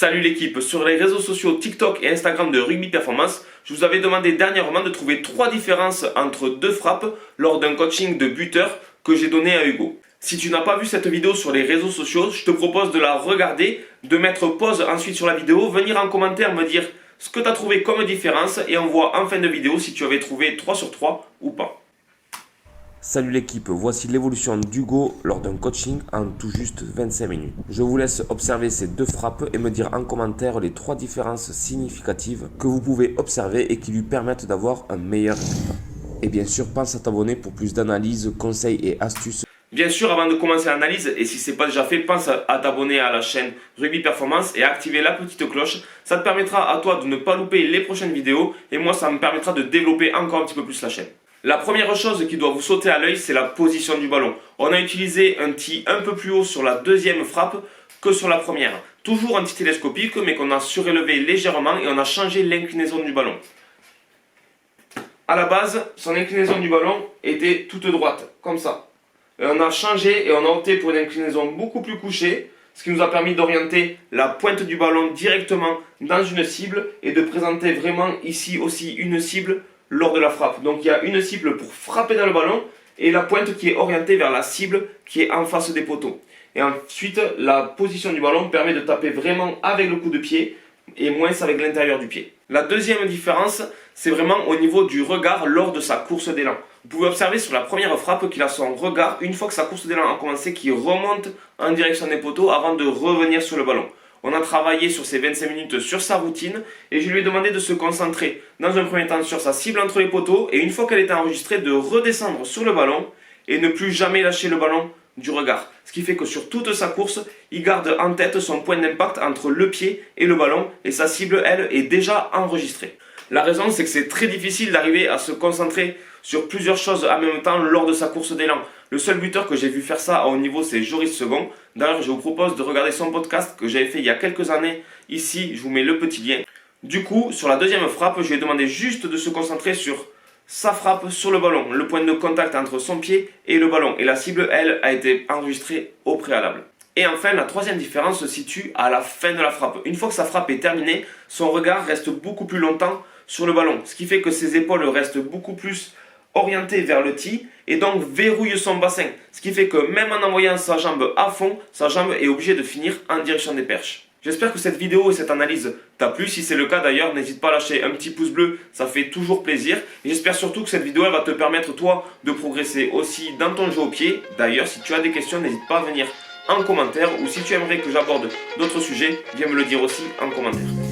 Salut l'équipe, sur les réseaux sociaux TikTok et Instagram de Rugby Performance, je vous avais demandé dernièrement de trouver 3 différences entre 2 frappes lors d'un coaching de buteur que j'ai donné à Hugo. Si tu n'as pas vu cette vidéo sur les réseaux sociaux, je te propose de la regarder, de mettre pause ensuite sur la vidéo, venir en commentaire me dire ce que tu as trouvé comme différence et on voit en fin de vidéo si tu avais trouvé 3 sur 3 ou pas. Salut l'équipe, voici l'évolution d'Hugo lors d'un coaching en tout juste 25 minutes. Je vous laisse observer ces 2 frappes et me dire en commentaire les 3 différences significatives que vous pouvez observer et qui lui permettent d'avoir un meilleur résultat. Et bien sûr, pense à t'abonner pour plus d'analyses, conseils et astuces. Bien sûr, avant de commencer l'analyse, et si ce n'est pas déjà fait, pense à t'abonner à la chaîne Rugby Performance et à activer la petite cloche. Ça te permettra à toi de ne pas louper les prochaines vidéos et moi ça me permettra de développer encore un petit peu plus la chaîne. La première chose qui doit vous sauter à l'œil, c'est la position du ballon. On a utilisé un tee un peu plus haut sur la deuxième frappe que sur la première. Toujours anti-télescopique, mais qu'on a surélevé légèrement et on a changé l'inclinaison du ballon. À la base, son inclinaison du ballon était toute droite, comme ça. Et on a changé et on a opté pour une inclinaison beaucoup plus couchée, ce qui nous a permis d'orienter la pointe du ballon directement dans une cible et de présenter vraiment ici aussi une cible lors de la frappe. Donc il y a une cible pour frapper dans le ballon et la pointe qui est orientée vers la cible qui est en face des poteaux. Et ensuite, la position du ballon permet de taper vraiment avec le coup de pied et moins avec l'intérieur du pied. La deuxième différence, c'est vraiment au niveau du regard lors de sa course d'élan. Vous pouvez observer sur la première frappe qu'il a son regard, une fois que sa course d'élan a commencé, qui remonte en direction des poteaux avant de revenir sur le ballon. On a travaillé sur ces 25 minutes sur sa routine et je lui ai demandé de se concentrer dans un premier temps sur sa cible entre les poteaux et une fois qu'elle était enregistrée de redescendre sur le ballon et ne plus jamais lâcher le ballon du regard. Ce qui fait que sur toute sa course, il garde en tête son point d'impact entre le pied et le ballon et sa cible, elle, est déjà enregistrée. La raison, c'est que c'est très difficile d'arriver à se concentrer sur plusieurs choses en même temps lors de sa course d'élan. Le seul buteur que j'ai vu faire ça à haut niveau, c'est Joris Second. D'ailleurs, je vous propose de regarder son podcast que j'avais fait il y a quelques années. Ici, je vous mets le petit lien. Du coup, sur la deuxième frappe, je lui ai demandé juste de se concentrer sur sa frappe sur le ballon, le point de contact entre son pied et le ballon. Et la cible, elle, a été enregistrée au préalable. Et enfin, la troisième différence se situe à la fin de la frappe. Une fois que sa frappe est terminée, son regard reste beaucoup plus longtemps sur le ballon. Ce qui fait que ses épaules restent beaucoup plus orientées vers le tee et donc verrouille son bassin. Ce qui fait que même en envoyant sa jambe à fond, sa jambe est obligée de finir en direction des perches. J'espère que cette vidéo et cette analyse t'a plu. Si c'est le cas d'ailleurs, n'hésite pas à lâcher un petit pouce bleu, ça fait toujours plaisir. Et j'espère surtout que cette vidéo elle va te permettre toi de progresser aussi dans ton jeu au pied. D'ailleurs, si tu as des questions, n'hésite pas à venir en commentaire ou si tu aimerais que j'aborde d'autres sujets, viens me le dire aussi en commentaire.